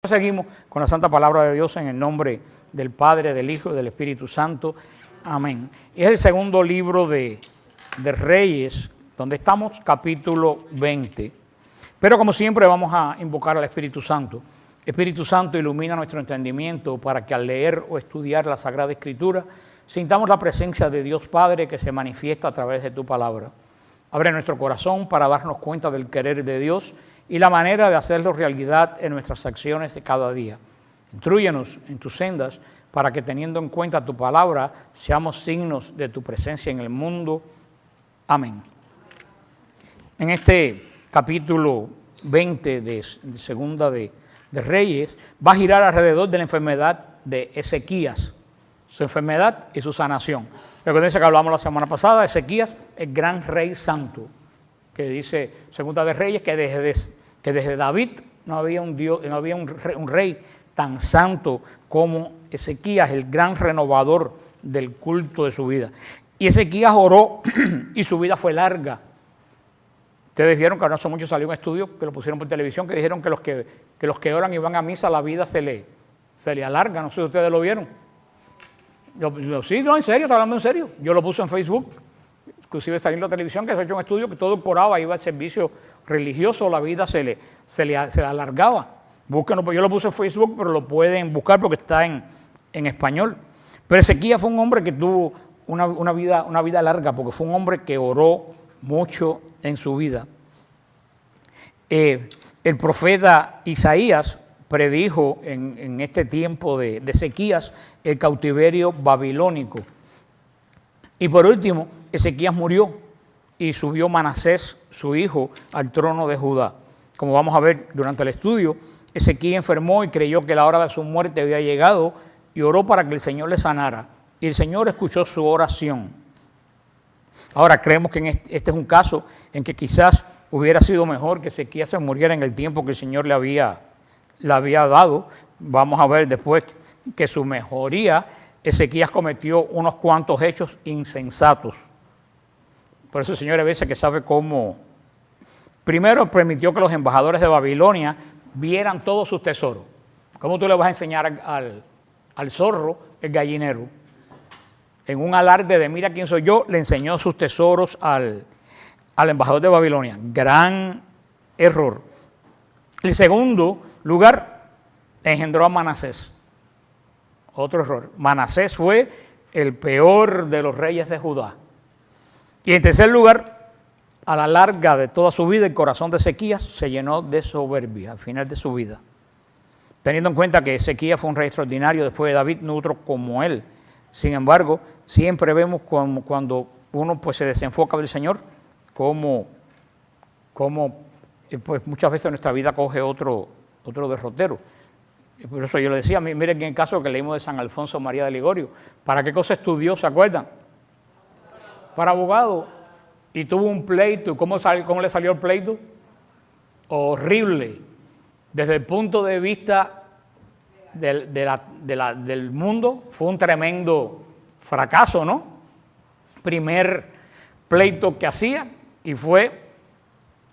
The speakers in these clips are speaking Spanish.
Seguimos con la santa palabra de Dios en el nombre del Padre, del Hijo y del Espíritu Santo. Amén. Es el segundo libro de Reyes, donde estamos, capítulo 20. Pero como siempre vamos a invocar al Espíritu Santo. Espíritu Santo, ilumina nuestro entendimiento para que al leer o estudiar la Sagrada Escritura sintamos la presencia de Dios Padre que se manifiesta a través de tu palabra. Abre nuestro corazón para darnos cuenta del querer de Dios y la manera de hacerlo realidad en nuestras acciones de cada día. Intrúyenos en tus sendas para que, teniendo en cuenta tu palabra, seamos signos de tu presencia en el mundo. Amén. En este capítulo 20 de Segunda de Reyes va a girar alrededor de la enfermedad de Ezequías, su enfermedad y su sanación. Recuerden que hablamos la semana pasada, Ezequías, el gran rey santo, que dice Segunda de Reyes que desde David no había un rey tan santo como Ezequías, el gran renovador del culto de su vida. Y Ezequías oró y su vida fue larga. Ustedes vieron que no hace mucho salió un estudio que lo pusieron por televisión que dijeron que los que oran y van a misa la vida se le alarga. No sé si ustedes lo vieron. Sí, no, en serio, estoy hablando en serio. Yo lo puse en Facebook. Inclusive salió en la televisión que se ha hecho un estudio que todo oraba, iba al servicio religioso, la vida se le alargaba. Búsquenlo, yo lo puse en Facebook, pero lo pueden buscar porque está en español. Pero Ezequías fue un hombre que tuvo una vida larga, porque fue un hombre que oró mucho en su vida. El profeta Isaías predijo en este tiempo de Ezequías el cautiverio babilónico. Y por último, Ezequías murió y subió Manasés, su hijo, al trono de Judá. Como vamos a ver durante el estudio, Ezequías enfermó y creyó que la hora de su muerte había llegado y oró para que el Señor le sanara. Y el Señor escuchó su oración. Ahora creemos que este es un caso en que quizás hubiera sido mejor que Ezequías se muriera en el tiempo que el Señor le había dado. Vamos a ver después que su mejoría, Ezequías cometió unos cuantos hechos insensatos. Por eso el Señor a veces que sabe cómo. Primero permitió que los embajadores de Babilonia vieran todos sus tesoros. ¿Cómo tú le vas a enseñar al zorro el gallinero? En un alarde de mira quién soy yo, le enseñó sus tesoros al embajador de Babilonia. Gran error. El segundo lugar, engendró a Manasés. Otro error. Manasés fue el peor de los reyes de Judá. Y en tercer lugar, a la larga de toda su vida, el corazón de Ezequías se llenó de soberbia al final de su vida. Teniendo en cuenta que Ezequías fue un rey extraordinario después de David, no otro como él. Sin embargo, siempre vemos cuando uno pues, se desenfoca del Señor, como pues, muchas veces nuestra vida coge otro derrotero. Y por eso yo le decía, miren en el caso que leímos de San Alfonso María de Ligorio, ¿para qué cosa estudió, se acuerdan? Para abogado, y tuvo un pleito. ¿Cómo le salió el pleito? Horrible. Desde el punto de vista del mundo, fue un tremendo fracaso, ¿no? Primer pleito que hacía y fue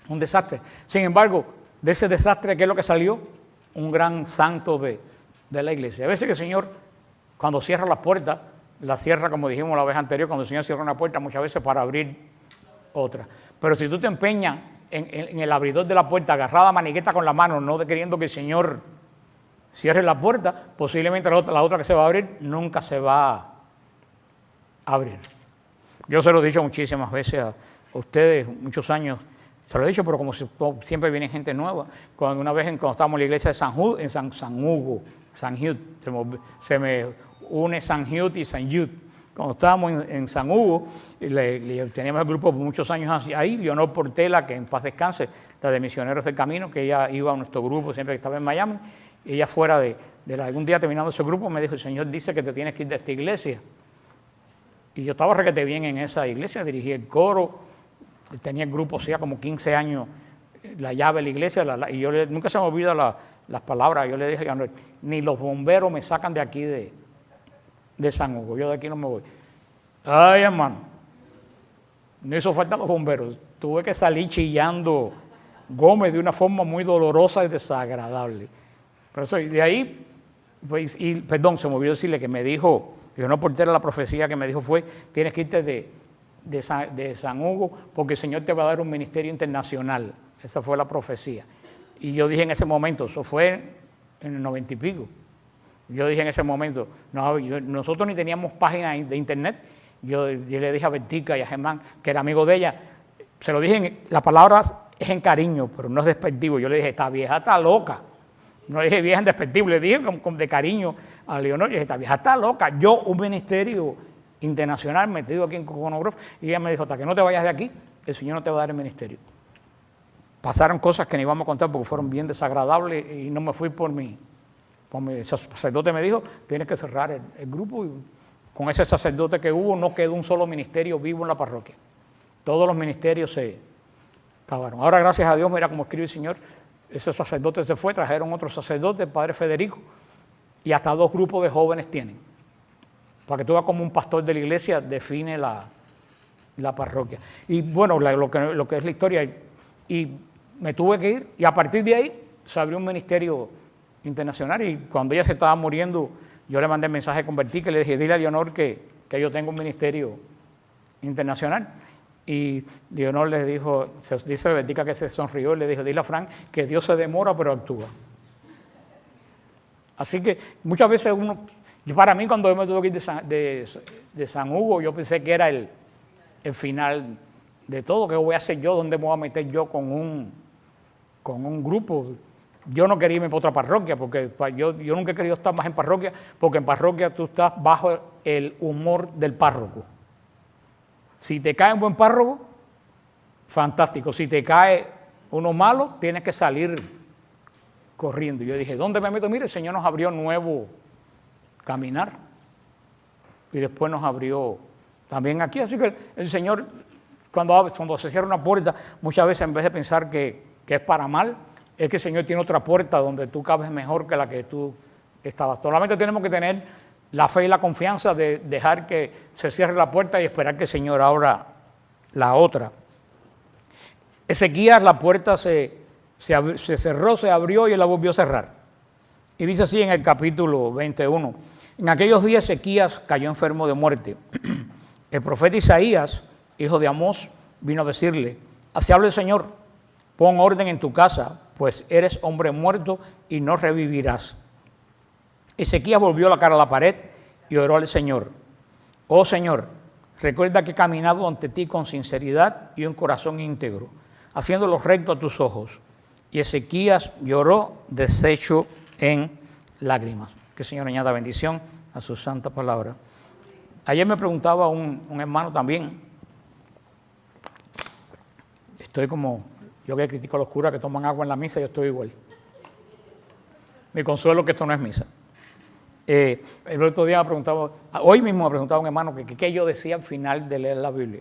un desastre. Sin embargo, de ese desastre, ¿qué es lo que salió? Un gran santo de la iglesia. A veces que el Señor, cuando cierra las puertas, la cierra, como dijimos la vez anterior, cuando el Señor cierra una puerta, muchas veces para abrir otra. Pero si tú te empeñas en el abridor de la puerta, agarrada a maniqueta con la mano, no queriendo que el Señor cierre la puerta, posiblemente la otra que se va a abrir, nunca se va a abrir. Yo se lo he dicho muchísimas veces a ustedes, muchos años, se lo he dicho, pero como siempre viene gente nueva. Cuando estábamos en la iglesia de San Jude, en San Hugo, se me une San Jude y San Jude. Cuando estábamos en San Hugo, teníamos el grupo por muchos años ahí, Leonor Portela, que en paz descanse, la de Misioneros del Camino, que ella iba a nuestro grupo siempre que estaba en Miami, y ella fuera algún día terminando ese grupo me dijo, el Señor dice que te tienes que ir de esta iglesia. Y yo estaba requete bien en esa iglesia, dirigí el coro, tenía el grupo, hacía como 15 años, la llave de la iglesia, y yo nunca se me olvidan las palabras. Yo le dije, ni los bomberos me sacan de aquí de San Hugo, yo de aquí no me voy. Ay, hermano, no hizo falta los bomberos, tuve que salir chillando Gómez de una forma muy dolorosa y desagradable. Por eso, y de ahí, pues, y perdón, se me olvidó decirle que me dijo, yo no portera la profecía que me dijo fue, tienes que irte de San Hugo porque el Señor te va a dar un ministerio internacional. Esa fue la profecía. Y yo dije en ese momento, eso fue en el 90 y pico. Yo dije en ese momento, no, nosotros ni teníamos página de internet. Yo le dije a Bertica y a Germán, que era amigo de ella, se lo dije, la palabra es en cariño, pero no es despectivo. Yo le dije, esta vieja está loca. No le dije vieja en despectivo, le dije de cariño a Leonor, y dije, esta vieja está loca. Yo, un ministerio internacional metido aquí en Coconut Grove, y ella me dijo, hasta que no te vayas de aquí, el Señor no te va a dar el ministerio. Pasaron cosas que ni vamos a contar porque fueron bien desagradables y no me fui por mi sacerdote me dijo, tienes que cerrar el grupo, y con ese sacerdote que hubo no quedó un solo ministerio vivo en la parroquia. Todos los ministerios se acabaron. Ahora, gracias a Dios, mira cómo escribe el Señor, ese sacerdote se fue, trajeron otro sacerdote, el padre Federico, y hasta 2 grupos de jóvenes tienen. Para que tú veas como un pastor de la iglesia define la parroquia. Y bueno, lo que es la historia, y me tuve que ir, y a partir de ahí se abrió un ministerio internacional, y cuando ella se estaba muriendo, yo le mandé el mensaje de convertir, que le dije, dile a Leonor que yo tengo un ministerio internacional. Y Leonor le dijo, dice Bertica que se sonrió, y le dijo, dile a Frank que Dios se demora pero actúa. Así que muchas veces para mí cuando yo me tuve que ir de San Hugo, yo pensé que era el final de todo. ¿Qué voy a hacer yo? ¿Dónde me voy a meter yo con un grupo? Yo no quería irme para otra parroquia, porque yo nunca he querido estar más en parroquia, porque en parroquia tú estás bajo el humor del párroco. Si te cae un buen párroco, fantástico. Si te cae uno malo, tienes que salir corriendo. Y yo dije, ¿dónde me meto? Mire, el Señor nos abrió nuevo caminar. Y después nos abrió también aquí. Así que el Señor, cuando se cierra una puerta, muchas veces en vez de pensar que es para mal, es que el Señor tiene otra puerta donde tú cabes mejor que la que tú estabas. Solamente tenemos que tener la fe y la confianza de dejar que se cierre la puerta y esperar que el Señor abra la otra. Ezequías, la puerta se cerró, se abrió y él la volvió a cerrar. Y dice así en el capítulo 21, en aquellos días Ezequías cayó enfermo de muerte. El profeta Isaías, hijo de Amós, vino a decirle, así habla el Señor, pon orden en tu casa, pues eres hombre muerto y no revivirás. Ezequías volvió la cara a la pared y oró al Señor. Oh Señor, recuerda que he caminado ante ti con sinceridad y un corazón íntegro, haciéndolo recto a tus ojos. Y Ezequías lloró deshecho en lágrimas. Que el Señor añada bendición a su santa palabra. Ayer me preguntaba un hermano también, estoy como, yo que critico a los curas que toman agua en la misa, yo estoy igual. Mi consuelo es que esto no es misa. El otro día me preguntaba, hoy mismo me preguntaba un hermano que qué yo decía al final de leer la Biblia.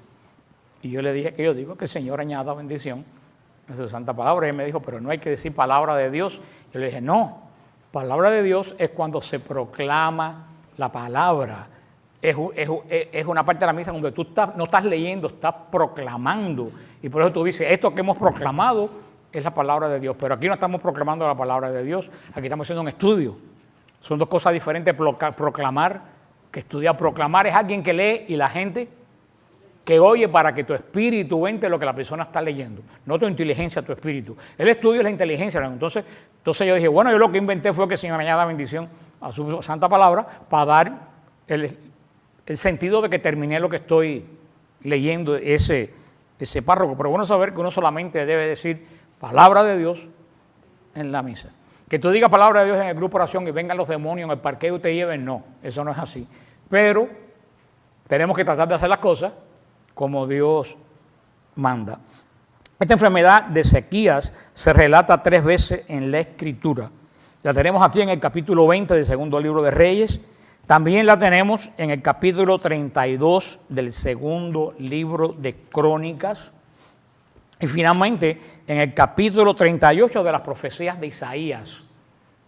Y yo le dije que yo digo que el Señor añada bendición a su santa palabra. Y él me dijo, pero no hay que decir palabra de Dios. Yo le dije, no, palabra de Dios es cuando se proclama la palabra. Es una parte de la misa donde tú no estás leyendo, estás proclamando. Y por eso tú dices, esto que hemos proclamado es la palabra de Dios. Pero aquí no estamos proclamando la palabra de Dios, aquí estamos haciendo un estudio. Son dos cosas diferentes, proclamar que estudiar. Proclamar es alguien que lee y la gente que oye para que tu espíritu entre lo que la persona está leyendo, no tu inteligencia, tu espíritu. El estudio es la inteligencia. Entonces yo dije, bueno, yo lo que inventé fue que el Señor añada bendición a su santa palabra para dar el sentido de que terminé lo que estoy leyendo ese párrafo. Pero bueno saber que uno solamente debe decir palabra de Dios en la misa. Que tú digas palabra de Dios en el grupo de oración y vengan los demonios en el parqueo y te lleven, no, eso no es así. Pero tenemos que tratar de hacer las cosas como Dios manda. Esta enfermedad de Ezequías se relata 3 veces en la Escritura. La tenemos aquí en el capítulo 20 del segundo libro de Reyes. También la tenemos en el capítulo 32 del segundo libro de Crónicas. Y finalmente en el capítulo 38 de las profecías de Isaías.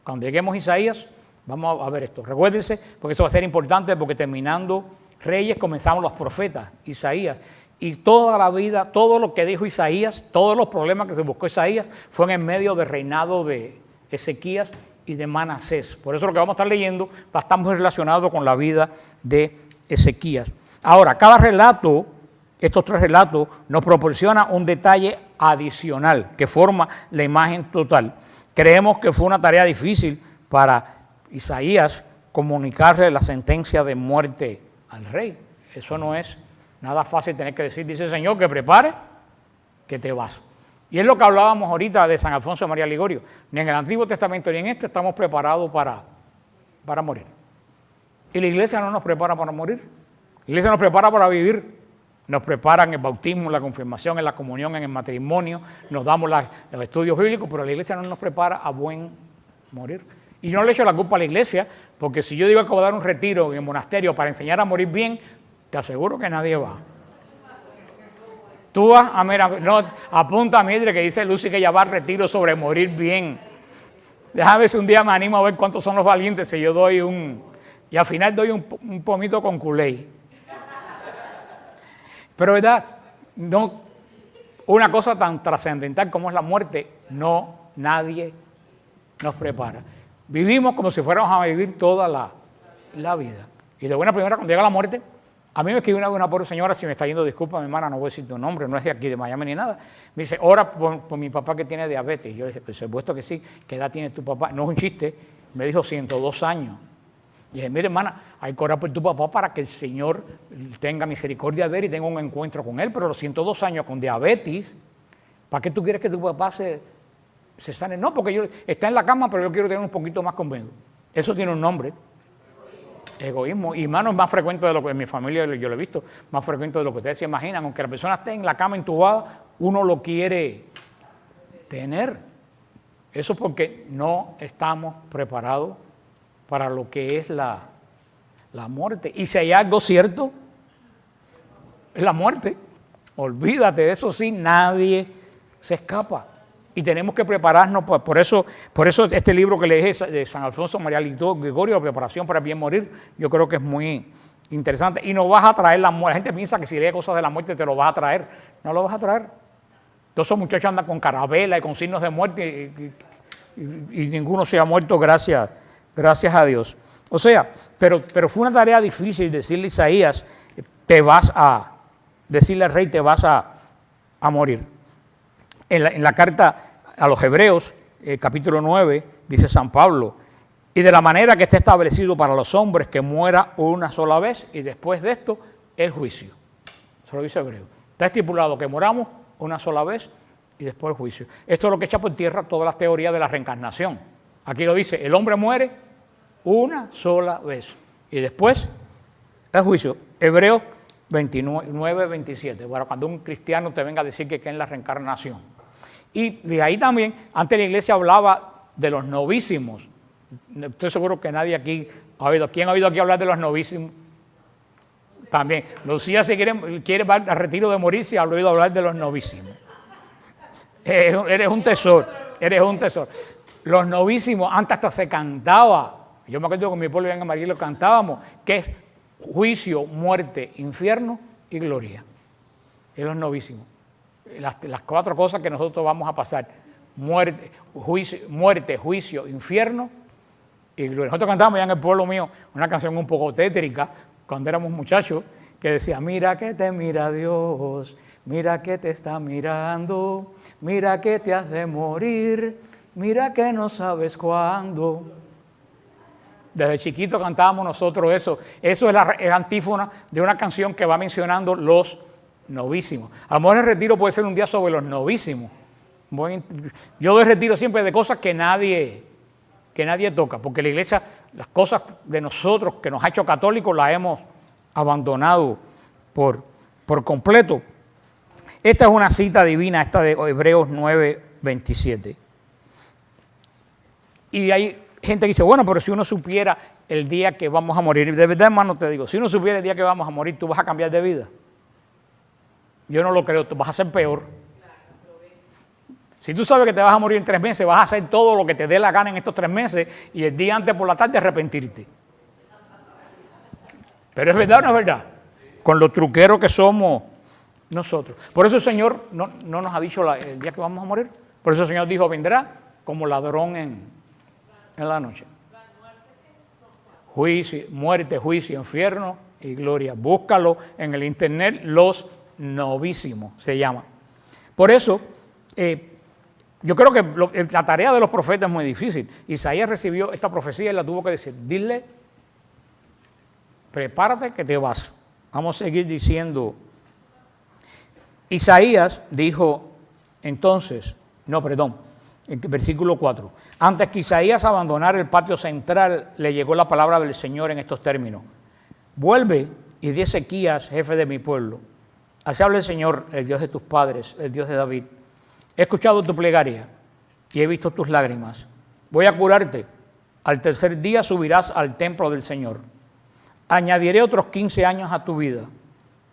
Cuando lleguemos a Isaías, vamos a ver esto. Recuérdense, porque eso va a ser importante, porque terminando Reyes comenzamos los profetas, Isaías. Y toda la vida, todo lo que dijo Isaías, todos los problemas que se buscó Isaías, fue en medio del reinado de Ezequías y de Manasés. Por eso lo que vamos a estar leyendo va a estar muy relacionado con la vida de Ezequías. Ahora, cada relato, estos 3 relatos, nos proporciona un detalle adicional que forma la imagen total. Creemos que fue una tarea difícil para Isaías comunicarle la sentencia de muerte al rey. Eso no es nada fácil tener que decir. Dice el Señor que prepare, que te vas. Y es lo que hablábamos ahorita de San Alfonso de María Ligorio. Ni en el Antiguo Testamento ni en este estamos preparados para morir. Y la iglesia no nos prepara para morir. La iglesia nos prepara para vivir. Nos prepara en el bautismo, en la confirmación, en la comunión, en el matrimonio. Nos damos los estudios bíblicos, pero la iglesia no nos prepara a buen morir. Y yo no le echo la culpa a la iglesia, porque si yo digo que voy a dar un retiro en el monasterio para enseñar a morir bien, te aseguro que nadie va. Tú vas a no, apunta a Midre que dice Lucy que ella va a retiro sobre morir bien. Déjame ver si un día me animo a ver cuántos son los valientes si yo doy y al final doy un pomito con culé. Pero verdad, no, una cosa tan trascendental como es la muerte, nadie nos prepara. Vivimos como si fuéramos a vivir toda la vida. Y de buena primera, cuando llega la muerte, a mí me escribió una pobre señora, si me está yendo, disculpa, mi hermana, no voy a decir tu nombre, no es de aquí, de Miami ni nada. Me dice, ora por mi papá que tiene diabetes. Y yo le dije, pues supuesto que sí. ¿Qué edad tiene tu papá? No es un chiste. Me dijo 102 años. Y dije, mire, hermana, hay que orar por tu papá para que el Señor tenga misericordia de él y tenga un encuentro con él. Pero los 102 años con diabetes, ¿para qué tú quieres que tu papá se sane? No, porque está en la cama, pero yo quiero tener un poquito más conmigo. Eso tiene un nombre. Egoísmo. Y mano, es más frecuente de lo que en mi familia yo lo he visto, más frecuente de lo que ustedes se imaginan. Aunque la persona esté en la cama entubada, uno lo quiere tener. Eso es porque no estamos preparados para lo que es la muerte. Y si hay algo cierto, es la muerte. Olvídate de eso, sí, nadie se escapa. Y tenemos que prepararnos, por eso este libro que leí de San Alfonso María Ligorio, Preparación para el bien morir, yo creo que es muy interesante. Y no vas a traer la muerte. La gente piensa que si lee cosas de la muerte te lo vas a traer. No lo vas a traer. Todos esos muchachos andan con carabela y con signos de muerte y ninguno se ha muerto, gracias a Dios. O sea, pero fue una tarea difícil decirle a Isaías, decirle al rey, te vas a morir. En la carta a los Hebreos, capítulo 9, dice San Pablo, y de la manera que esté establecido para los hombres que muera una sola vez y después de esto el juicio. Eso lo dice Hebreo. Está estipulado que moramos una sola vez y después el juicio. Esto es lo que echa por tierra todas las teorías de la reencarnación. Aquí lo dice, el hombre muere una sola vez y después el juicio. Hebreos 29, 27. Bueno, cuando un cristiano te venga a decir que es la reencarnación. Y de ahí también, antes la iglesia hablaba de los novísimos. Estoy seguro que nadie aquí ha oído. ¿Quién ha oído aquí hablar de los novísimos? También. Lucía, si quiere al retiro de morir, si ha oído hablar de los novísimos. Eres un tesoro. Los novísimos, antes hasta se cantaba. Yo me acuerdo que con mi pueblo en María lo cantábamos, que es juicio, muerte, infierno y gloria. Es los novísimos. Las 4 cosas que nosotros vamos a pasar: muerte, juicio, infierno y gloria. Nosotros cantábamos ya en el pueblo mío una canción un poco tétrica cuando éramos muchachos que decía, mira que te mira Dios, mira que te está mirando, mira que te has de morir, mira que no sabes cuándo. Desde chiquito cantábamos nosotros eso. Eso es la antífona de una canción que va mencionando los novísimos. A lo mejor el retiro puede ser un día sobre los novísimos. Yo doy retiro siempre de cosas que nadie toca, porque la iglesia, las cosas de nosotros que nos ha hecho católicos, las hemos abandonado por completo. Esta es una cita divina, esta de Hebreos 9, 27. Y hay gente que dice, bueno, pero si uno supiera el día que vamos a morir, de verdad, hermano, te digo, si uno supiera el día que vamos a morir, ¿tú vas a cambiar de vida? Yo no lo creo, tú vas a ser peor. Si tú sabes que te vas a morir en 3 meses, vas a hacer todo lo que te dé la gana en estos 3 meses y el día antes por la tarde arrepentirte. Pero ¿es verdad o no es verdad? Con lo truqueros que somos nosotros. Por eso el Señor no nos ha dicho el día que vamos a morir. Por eso el Señor dijo, vendrá como ladrón en la noche. Juicio, muerte, juicio, infierno y gloria. Búscalo en el internet, los novísimos se llama. Por eso, yo creo que la tarea de los profetas es muy difícil. Isaías recibió esta profecía y la tuvo que decir. Dile, prepárate que te vas. Vamos a seguir diciendo. Isaías dijo entonces, en versículo 4. Antes que Isaías abandonara el patio central, le llegó la palabra del Señor en estos términos. Vuelve y di a Ezequías, jefe de mi pueblo. Así habla el Señor, el Dios de tus padres, el Dios de David. He escuchado tu plegaria y he visto tus lágrimas. Voy a curarte. Al tercer día subirás al templo del Señor. Añadiré otros 15 años a tu vida.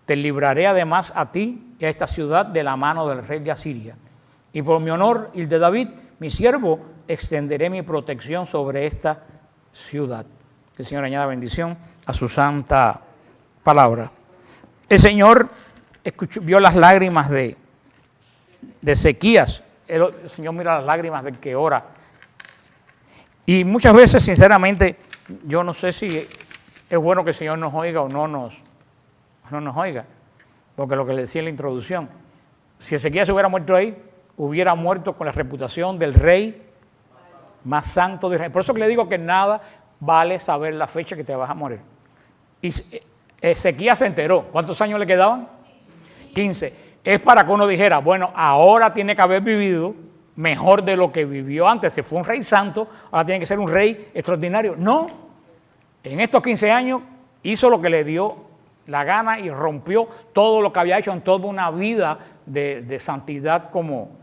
Te libraré además a ti y a esta ciudad de la mano del rey de Asiria. Y por mi honor y el de David, mi siervo, extenderé mi protección sobre esta ciudad. Que el Señor añada bendición a su santa palabra. El Señor vio las lágrimas de Ezequías. El Señor mira las lágrimas del que ora. Y muchas veces, sinceramente, yo no sé si es bueno que el Señor nos oiga o no nos oiga. Porque lo que le decía en la introducción, si Ezequías se hubiera muerto ahí, hubiera muerto con la reputación del rey más santo de Israel. Por eso que le digo que nada vale saber la fecha que te vas a morir. Y Ezequías se enteró. ¿Cuántos años le quedaban? 15. Es para que uno dijera, bueno, ahora tiene que haber vivido mejor de lo que vivió antes. Se fue un rey santo, ahora tiene que ser un rey extraordinario. No. En estos 15 años hizo lo que le dio la gana y rompió todo lo que había hecho en toda una vida de santidad como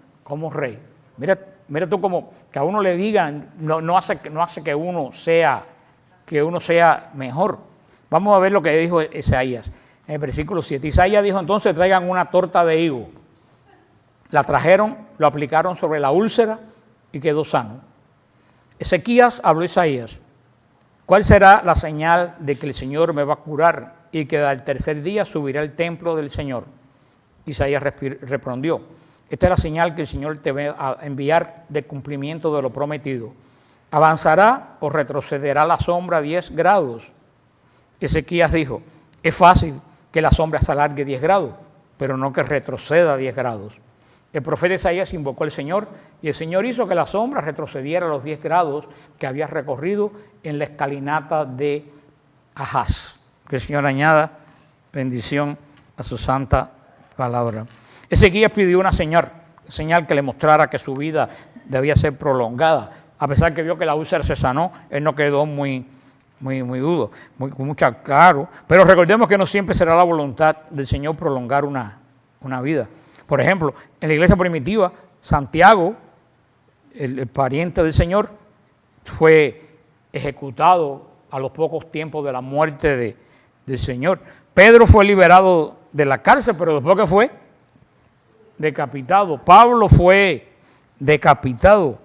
rey. Mira tú como que a uno le digan, no hace que uno sea mejor. Vamos a ver lo que dijo Isaías en el versículo 7. Isaías dijo entonces traigan una torta de higo. La trajeron, lo aplicaron sobre la úlcera y quedó sano. Ezequías habló a Isaías. ¿Cuál será la señal de que el Señor me va a curar y que al tercer día subirá al templo del Señor? Isaías respondió, esta es la señal que el Señor te va a enviar de cumplimiento de lo prometido. ¿Avanzará o retrocederá la sombra 10 grados? Ezequías dijo, es fácil que la sombra se alargue 10 grados, pero no que retroceda 10 grados. El profeta Isaías invocó al Señor y el Señor hizo que la sombra retrocediera a los 10 grados que había recorrido en la escalinata de Ahaz. Que el Señor añada bendición a su santa palabra. Ezequías pidió una señal que le mostrara que su vida debía ser prolongada. A pesar que vio que la úlcera se sanó, él no quedó muy dudo, con mucha claro. Pero recordemos que no siempre será la voluntad del Señor prolongar una vida. Por ejemplo, en la iglesia primitiva, Santiago, el pariente del Señor, fue ejecutado a los pocos tiempos de la muerte del Señor. Pedro fue liberado de la cárcel, pero después que fue decapitado. Pablo fue decapitado.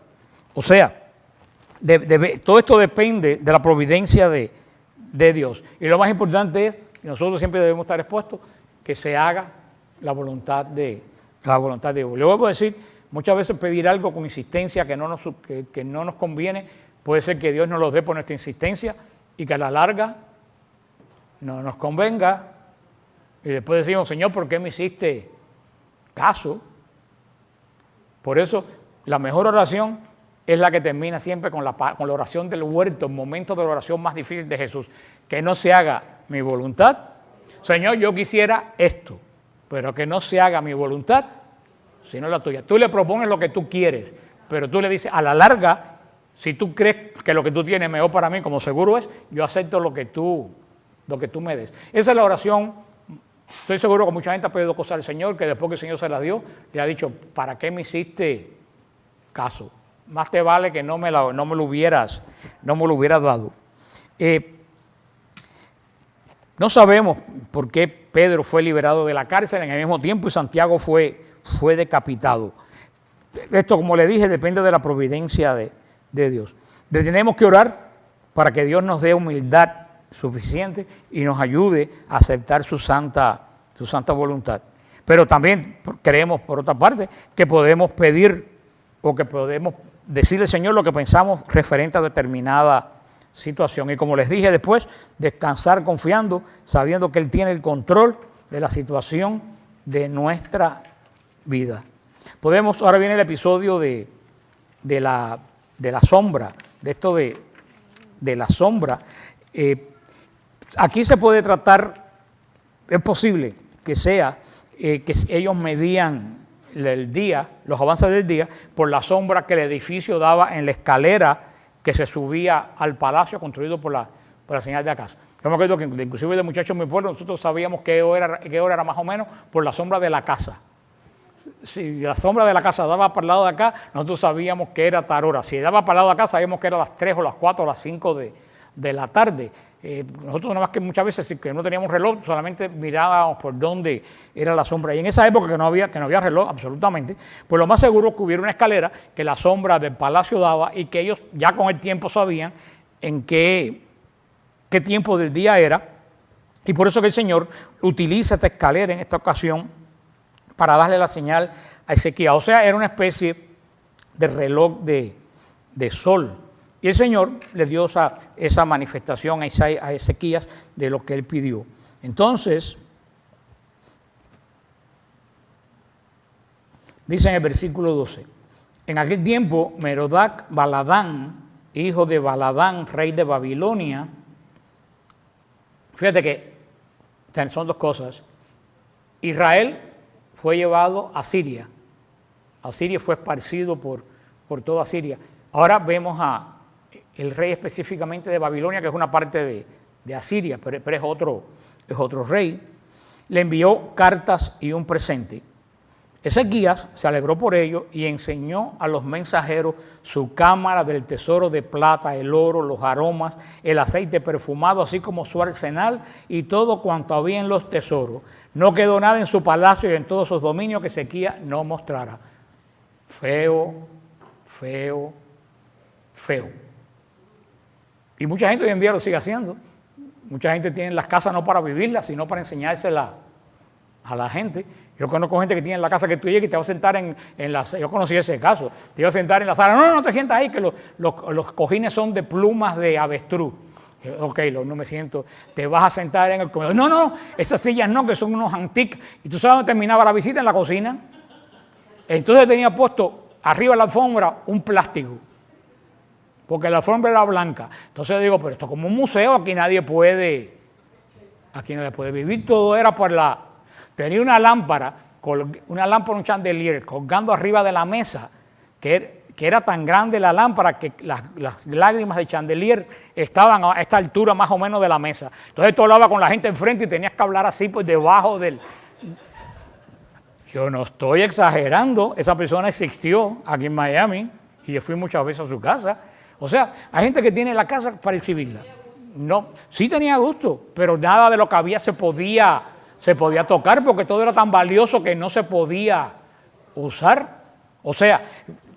O sea, todo esto depende de la providencia de Dios. Y lo más importante es, y nosotros siempre debemos estar expuestos, que se haga la voluntad de Dios. Le voy a decir, muchas veces pedir algo con insistencia que no nos conviene, puede ser que Dios nos lo dé por nuestra insistencia y que a la larga no nos convenga. Y después decimos, Señor, ¿por qué me hiciste caso? Por eso, la mejor oración es la que termina siempre con la oración del huerto, el momento de la oración más difícil de Jesús. Que no se haga mi voluntad. Señor, yo quisiera esto, pero que no se haga mi voluntad, sino la tuya. Tú le propones lo que tú quieres, pero tú le dices, a la larga, si tú crees que lo que tú tienes es mejor para mí, como seguro es, yo acepto lo que tú me des. Esa es la oración. Estoy seguro que mucha gente ha pedido cosas al Señor, que después que el Señor se las dio, le ha dicho, ¿para qué me hiciste caso? Más te vale que no me lo hubieras dado. No sabemos por qué Pedro fue liberado de la cárcel en el mismo tiempo y Santiago fue decapitado. Esto, como le dije, depende de la providencia de Dios. Tenemos que orar para que Dios nos dé humildad suficiente y nos ayude a aceptar su santa voluntad. Pero también creemos, por otra parte, que podemos pedir o que podemos decirle al Señor lo que pensamos referente a determinada situación. Y como les dije después, descansar confiando, sabiendo que Él tiene el control de la situación de nuestra vida. Podemos, ahora viene el episodio de la sombra, de esto de la sombra. Aquí se puede tratar, es posible que sea que ellos medían el día, los avances del día, por la sombra que el edificio daba en la escalera que se subía al palacio construido por la señal de la casa. Yo me acuerdo que inclusive de muchachos en mi pueblo nosotros sabíamos qué hora era más o menos por la sombra de la casa. Si la sombra de la casa daba para el lado de acá, nosotros sabíamos que era tal hora. Si daba para el lado de acá, sabíamos que era las 3 o las 4 o las 5 de la tarde. Nosotros nada más que muchas veces que no teníamos reloj, solamente mirábamos por dónde era la sombra. Y en esa época que no había reloj absolutamente, pues lo más seguro es que hubiera una escalera que la sombra del palacio daba y que ellos ya con el tiempo sabían en qué tiempo del día era. Y por eso que el Señor utiliza esta escalera en esta ocasión para darle la señal a Ezequías. O sea, era una especie de reloj de sol. Y el Señor le dio esa manifestación a Ezequías de lo que él pidió. Entonces, dice en el versículo 12, en aquel tiempo Merodac Baladán, hijo de Baladán, rey de Babilonia, fíjate que son dos cosas. Israel fue llevado a Siria. A Siria fue esparcido por toda Siria. Ahora vemos el rey específicamente de Babilonia, que es una parte de Asiria, pero es otro rey. Le envió cartas y un presente. Ezequías se alegró por ello y enseñó a los mensajeros su cámara del tesoro de plata, el oro, los aromas, el aceite perfumado, así como su arsenal y todo cuanto había en los tesoros. No quedó nada en su palacio y en todos sus dominios que Ezequías no mostrara. Feo, feo, feo. Y mucha gente hoy en día lo sigue haciendo. Mucha gente tiene las casas no para vivirlas, sino para enseñárselas a la gente. Yo conozco gente que tiene la casa que tú llegas y te va a sentar en la... Yo conocí ese caso. Te iba a sentar en la sala. No te sientas ahí, que los cojines son de plumas de avestruz. Ok, no me siento. Te vas a sentar en el comedor. No, esas sillas no, que son unos antiques. Y tú sabes dónde terminaba la visita, en la cocina. Entonces tenía puesto arriba de la alfombra un plástico, porque la alfombra era blanca. Entonces yo digo, pero esto es como un museo, aquí nadie puede vivir. Todo era por la... Tenía una lámpara, un chandelier, colgando arriba de la mesa, que era tan grande la lámpara que las lágrimas de chandelier estaban a esta altura más o menos de la mesa. Entonces tú hablabas con la gente enfrente y tenías que hablar así por debajo del... Yo no estoy exagerando, esa persona existió aquí en Miami y yo fui muchas veces a su casa. O sea, hay gente que tiene la casa para exhibirla. No, sí tenía gusto, pero nada de lo que había se podía tocar porque todo era tan valioso que no se podía usar. O sea,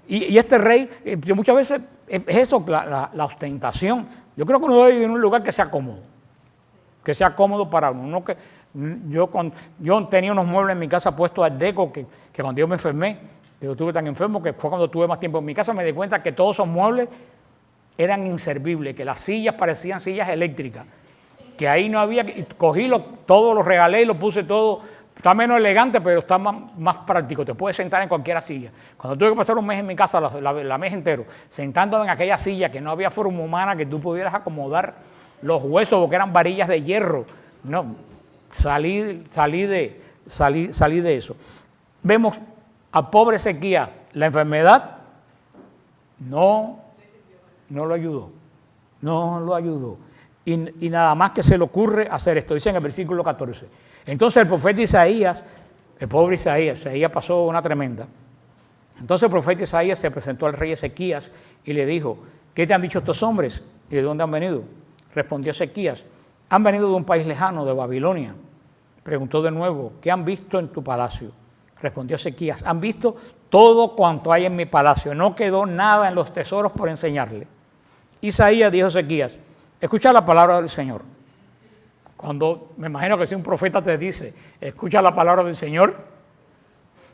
y este rey, muchas veces es eso, la ostentación. Yo creo que uno debe ir en un lugar que sea cómodo para uno. Yo tenía unos muebles en mi casa puestos al deco que cuando yo me enfermé, yo estuve tan enfermo que fue cuando tuve más tiempo en mi casa, me di cuenta que todos esos muebles eran inservibles, que las sillas parecían sillas eléctricas, que ahí no había, y cogí todo lo regalé y lo puse todo, está menos elegante, pero está más práctico, te puedes sentar en cualquier silla. Cuando tuve que pasar un mes en mi casa, la mes entero, sentándome en aquella silla que no había forma humana que tú pudieras acomodar los huesos porque eran varillas de hierro, no, salí de eso. Vemos a pobre Ezequías, la enfermedad no lo ayudó. Y nada más que se le ocurre hacer esto, dice en el versículo 14. Entonces el profeta Isaías, el pobre Isaías pasó una tremenda. Entonces el profeta Isaías se presentó al rey Ezequías y le dijo, ¿qué te han dicho estos hombres? ¿Y de dónde han venido? Respondió Ezequías, han venido de un país lejano, de Babilonia. Preguntó de nuevo, ¿qué han visto en tu palacio? Respondió Ezequías, han visto todo cuanto hay en mi palacio, no quedó nada en los tesoros por enseñarle. Isaías dijo a Ezequías, escucha la palabra del Señor. Cuando me imagino que si un profeta te dice, escucha la palabra del Señor,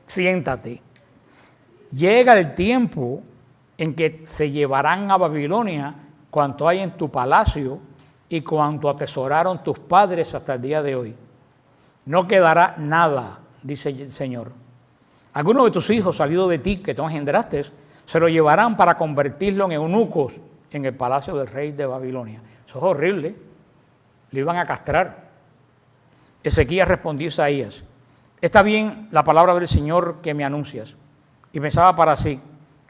siéntate. Llega el tiempo en que se llevarán a Babilonia cuanto hay en tu palacio y cuanto atesoraron tus padres hasta el día de hoy. No quedará nada, dice el Señor. Algunos de tus hijos salidos de ti, que tú engendraste, se lo llevarán para convertirlo en eunucos en el palacio del rey de Babilonia. Eso es horrible. Le iban a castrar. Ezequías respondió a Isaías: está bien la palabra del Señor que me anuncias. Y pensaba para sí: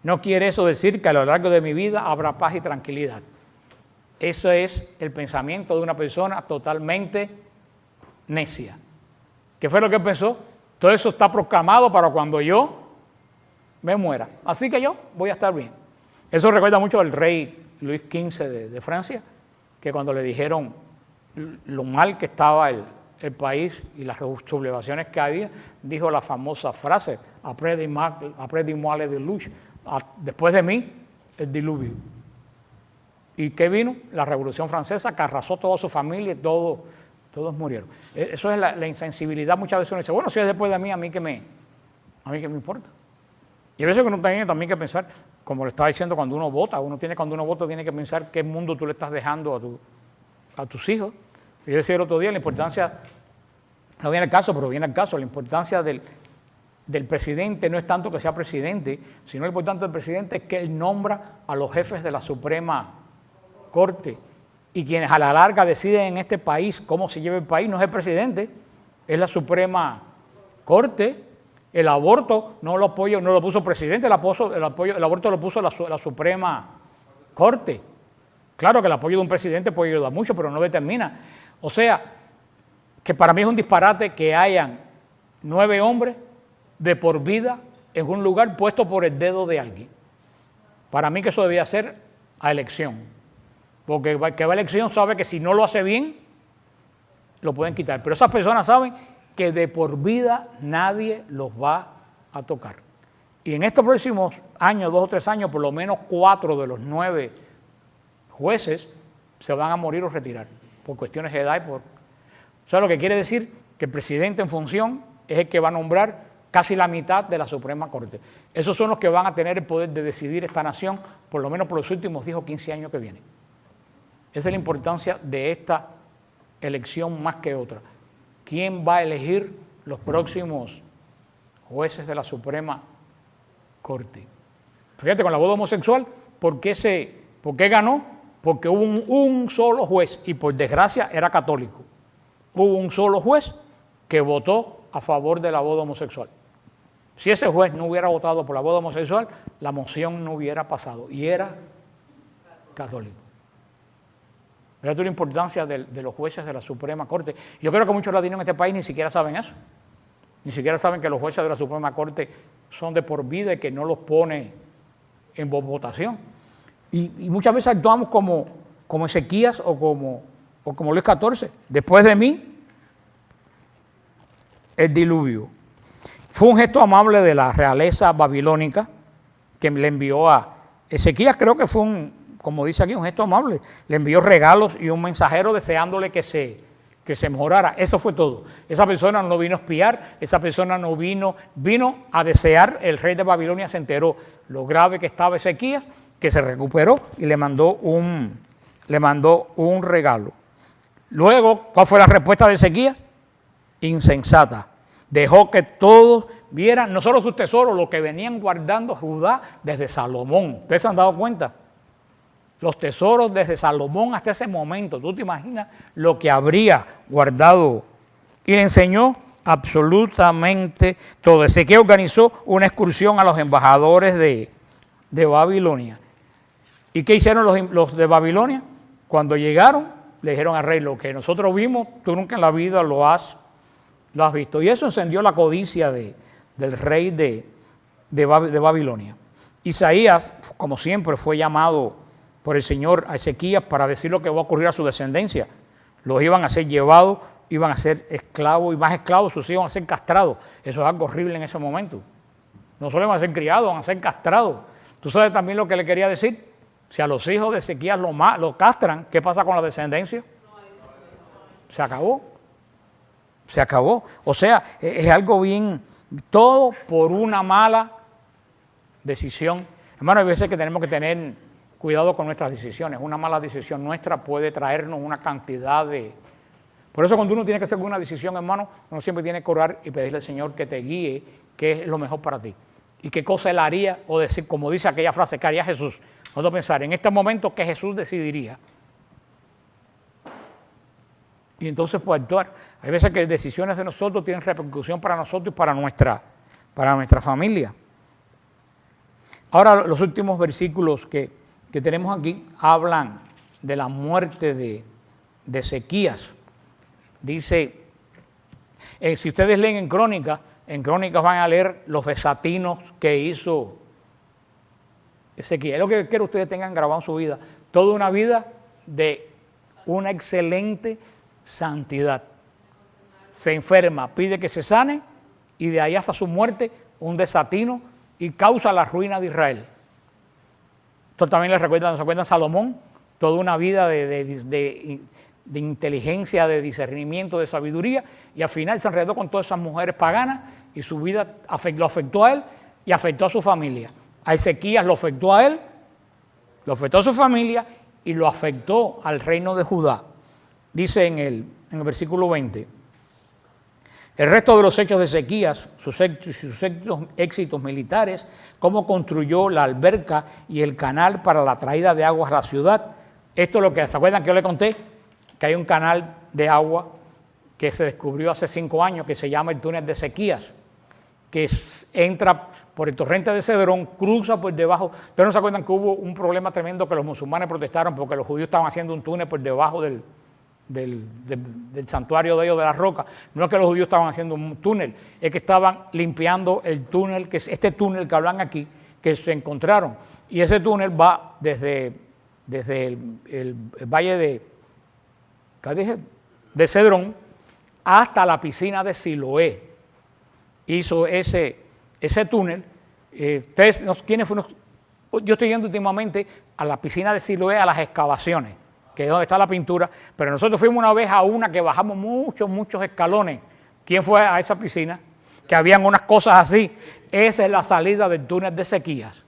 no quiere eso decir que a lo largo de mi vida habrá paz y tranquilidad. Eso es el pensamiento de una persona totalmente necia. ¿Qué fue lo que pensó? Todo eso está proclamado para cuando yo me muera. Así que yo voy a estar bien. Eso recuerda mucho al rey Luis XV de Francia, que cuando le dijeron lo mal que estaba el país y las sublevaciones que había, dijo la famosa frase: après-moi le déluge, después de mí el diluvio. ¿Y qué vino? La Revolución Francesa, que arrasó toda su familia y todos murieron. Eso es la insensibilidad. Muchas veces uno dice: bueno, si es después de mí, a mí qué me importa. Y a veces uno tiene también que pensar, como le estaba diciendo, cuando uno vota, cuando uno vota tiene que pensar qué mundo tú le estás dejando a tus hijos. Y yo decía el otro día, la importancia, no viene el caso, pero viene el caso, la importancia del presidente no es tanto que sea presidente, sino lo importante del presidente es que él nombra a los jefes de la Suprema Corte, y quienes a la larga deciden en este país cómo se lleva el país no es el presidente, es la Suprema Corte. El aborto no lo puso el presidente, el aborto lo puso la Suprema Corte. Claro que el apoyo de un presidente puede ayudar mucho, pero no determina. O sea, que para mí es un disparate que hayan 9 hombres de por vida en un lugar puesto por el dedo de alguien. Para mí que eso debía ser a elección. Porque el que va a elección sabe que si no lo hace bien, lo pueden quitar. Pero esas personas saben que de por vida nadie los va a tocar. Y en estos próximos años, 2 o 3 años, por lo menos 4 de los 9 jueces se van a morir o retirar por cuestiones de edad. O sea, lo que quiere decir que el presidente en función es el que va a nombrar casi la mitad de la Suprema Corte. Esos son los que van a tener el poder de decidir esta nación, por lo menos por los últimos 10 o 15 años que vienen. Esa es la importancia de esta elección más que otra. ¿Quién va a elegir los próximos jueces de la Suprema Corte? Fíjate, con la boda homosexual, ¿por qué ganó? Porque hubo un solo juez, y por desgracia era católico. Hubo un solo juez que votó a favor de la boda homosexual. Si ese juez no hubiera votado por la boda homosexual, la moción no hubiera pasado, y era católico. Fíjate la importancia de los jueces de la Suprema Corte. Yo creo que muchos latinos en este país ni siquiera saben eso. Ni siquiera saben que los jueces de la Suprema Corte son de por vida y que no los pone en votación. Y muchas veces actuamos como Ezequías o como Luis XIV. Después de mí, el diluvio. Fue un gesto amable de la realeza babilónica que le envió a Ezequías. Creo que fue como dice aquí, un gesto amable. Le envió regalos y un mensajero deseándole que se mejorara. Eso fue todo. Esa persona no vino a espiar, esa persona no vino a desear. El rey de Babilonia se enteró lo grave que estaba Ezequías, que se recuperó y le mandó un regalo. Luego, ¿cuál fue la respuesta de Ezequías? Insensata. Dejó que todos vieran no solo sus tesoros, lo que venían guardando Judá desde Salomón. ¿Ustedes se han dado cuenta? Los tesoros desde Salomón hasta ese momento. ¿Tú te imaginas lo que habría guardado? Y le enseñó absolutamente todo. Ezequiel organizó una excursión a los embajadores de Babilonia. ¿Y qué hicieron los de Babilonia? Cuando llegaron, le dijeron al rey: lo que nosotros vimos, tú nunca en la vida lo has visto. Y eso encendió la codicia del rey de Babilonia. Isaías, como siempre, fue llamado por el Señor a Ezequías para decir lo que va a ocurrir a su descendencia. Los iban a ser llevados, iban a ser esclavos, y más esclavos, sus hijos iban a ser castrados. Eso es algo horrible en ese momento. No solo van a ser criados, van a ser castrados. ¿Tú sabes también lo que le quería decir? Si a los hijos de Ezequías lo castran, ¿qué pasa con la descendencia? Se acabó. Se acabó. O sea, es algo bien, todo por una mala decisión. Hermano, hay veces que tenemos que tener cuidado con nuestras decisiones. Una mala decisión nuestra puede traernos una cantidad de... Por eso cuando uno tiene que hacer una decisión, hermano, uno siempre tiene que orar y pedirle al Señor que te guíe, qué es lo mejor para ti. Y qué cosa Él haría, o decir, como dice aquella frase, ¿qué haría Jesús? Nosotros pensar, en este momento, ¿qué Jesús decidiría? Y entonces, pues, actuar. Hay veces que decisiones de nosotros tienen repercusión para nosotros y para nuestra familia. Ahora, los últimos versículos que tenemos aquí hablan de la muerte de Ezequías. Dice, si ustedes leen en Crónicas van a leer los desatinos que hizo Ezequías. Es lo que quiero que ustedes tengan grabado en su vida. Toda una vida de una excelente santidad. Se enferma, pide que se sane y de ahí hasta su muerte un desatino y causa la ruina de Israel. Esto también nos recuerda a Salomón, toda una vida de inteligencia, de discernimiento, de sabiduría, y al final se enredó con todas esas mujeres paganas y su vida lo afectó a él y afectó a su familia. A Ezequías lo afectó a él, lo afectó a su familia y lo afectó al reino de Judá. Dice en el versículo 20, el resto de los hechos de Ezequías, sus éxitos militares, cómo construyó la alberca y el canal para la traída de aguas a la ciudad. Esto es lo que, ¿se acuerdan que yo le conté? Que hay un canal de agua que se descubrió hace 5 años que se llama el túnel de Ezequías, que entra por el torrente de Cedrón, cruza por debajo. ¿Ustedes no se acuerdan que hubo un problema tremendo que los musulmanes protestaron porque los judíos estaban haciendo un túnel por debajo del santuario de ellos, de la roca? No es que los judíos estaban haciendo un túnel, es que estaban limpiando el túnel, que es este túnel que hablan aquí, que se encontraron. Y ese túnel va desde el valle de Cedrón hasta la piscina de Siloé. Hizo ese túnel. ¿Quiénes fueron? Yo estoy yendo últimamente a la piscina de Siloé, a las excavaciones, que es donde está la pintura, pero nosotros fuimos una vez a una que bajamos muchos escalones. ¿Quién fue a esa piscina? Que habían unas cosas así. Esa es la salida del túnel de Ezequías.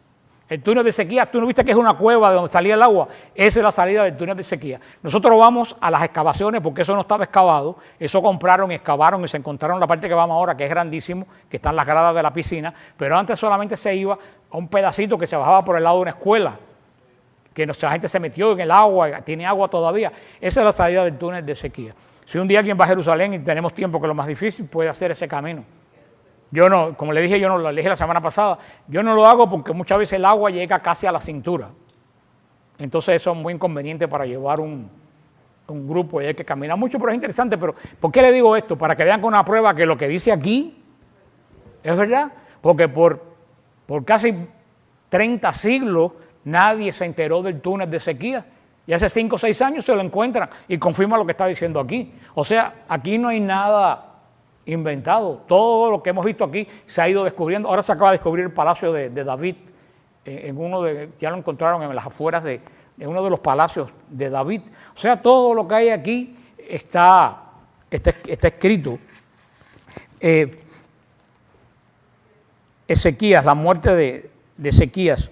El túnel de Ezequías, tú no viste que es una cueva de donde salía el agua, esa es la salida del túnel de Ezequías. Nosotros vamos a las excavaciones porque eso no estaba excavado, eso compraron y excavaron y se encontraron la parte que vamos ahora, que es grandísimo, que están las gradas de la piscina, pero antes solamente se iba a un pedacito que se bajaba por el lado de una escuela, que la gente se metió en el agua, tiene agua todavía. Esa es la salida del túnel de Ezequías. Si un día alguien va a Jerusalén y tenemos tiempo, que es lo más difícil, puede hacer ese camino. Yo no, como le dije, lo dije la semana pasada, yo no lo hago porque muchas veces el agua llega casi a la cintura. Entonces eso es muy inconveniente para llevar un grupo y hay que caminar mucho, pero es interesante. Pero ¿por qué le digo esto? Para que vean con una prueba que lo que dice aquí es verdad. Porque por casi 30 siglos nadie se enteró del túnel de Ezequías. Y hace 5 o 6 años se lo encuentran y confirma lo que está diciendo aquí. O sea, aquí no hay nada inventado. Todo lo que hemos visto aquí se ha ido descubriendo. Ahora se acaba de descubrir el palacio de David, ya lo encontraron en las afueras de uno de los palacios de David. O sea, todo lo que hay aquí está escrito. Ezequías, la muerte de Ezequías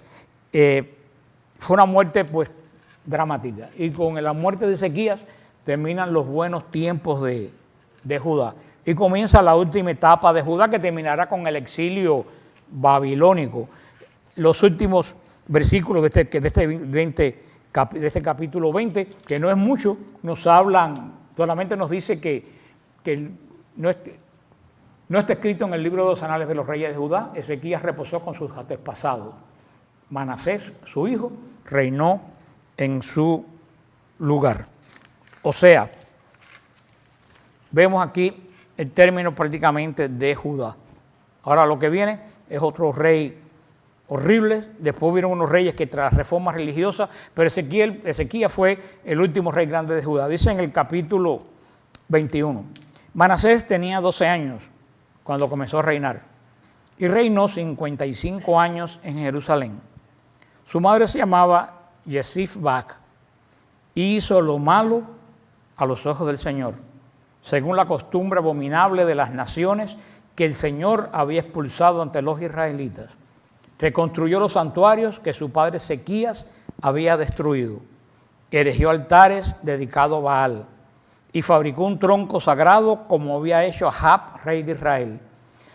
fue una muerte pues dramática, y con la muerte de Ezequías terminan los buenos tiempos de Judá. Y comienza la última etapa de Judá, que terminará con el exilio babilónico. Los últimos versículos de este capítulo 20, que no es mucho, nos hablan, solamente nos dice que no está escrito en el libro de los anales de los reyes de Judá. Ezequías reposó con sus antepasados. Manasés, su hijo, reinó en su lugar. O sea, vemos aquí el término prácticamente de Judá. Ahora lo que viene es otro rey horrible. Después vieron unos reyes que tras reformas religiosas, pero Ezequías fue el último rey grande de Judá. Dice en el capítulo 21, Manasés tenía 12 años cuando comenzó a reinar y reinó 55 años en Jerusalén. Su madre se llamaba Yesif-Bac y hizo lo malo a los ojos del Señor, según la costumbre abominable de las naciones que el Señor había expulsado ante los israelitas. Reconstruyó los santuarios que su padre Ezequías había destruido. Erigió altares dedicados a Baal y fabricó un tronco sagrado como había hecho Ahab, rey de Israel.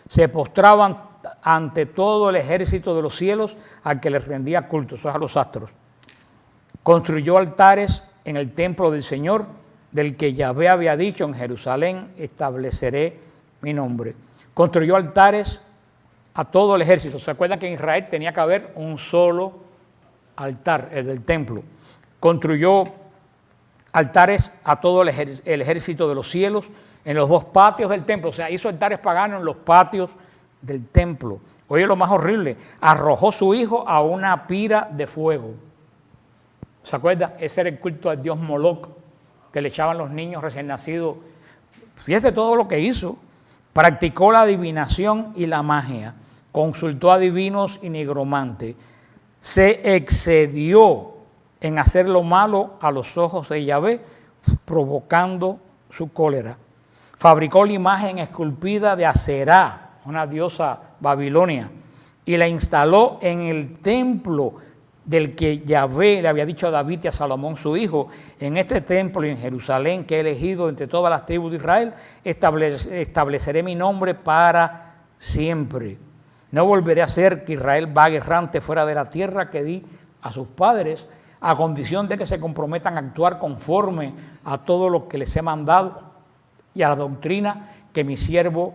Se postraban ante todo el ejército de los cielos al que les rendía culto, eso es a los astros. Construyó altares en el templo del Señor, del que Yahvé había dicho: en Jerusalén estableceré mi nombre. Construyó altares a todo el ejército. ¿Se acuerdan que en Israel tenía que haber un solo altar, el del templo? Construyó altares a todo el ejército de los cielos en los dos patios del templo. O sea, hizo altares paganos en los patios del templo. Oye, lo más horrible, arrojó su hijo a una pira de fuego. ¿Se acuerdan? Ese era el culto al dios Moloch que le echaban los niños recién nacidos. Fíjate todo lo que hizo. Practicó la adivinación y la magia. Consultó a divinos y nigromantes. Se excedió en hacer lo malo a los ojos de Yahvé, provocando su cólera. Fabricó la imagen esculpida de Aserá, una diosa babilonia, y la instaló en el templo del que Yahvé le había dicho a David y a Salomón su hijo: en este templo y en Jerusalén que he elegido entre todas las tribus de Israel, estableceré mi nombre para siempre. No volveré a hacer que Israel vague errante fuera de la tierra que di a sus padres, a condición de que se comprometan a actuar conforme a todo lo que les he mandado y a la doctrina que mi siervo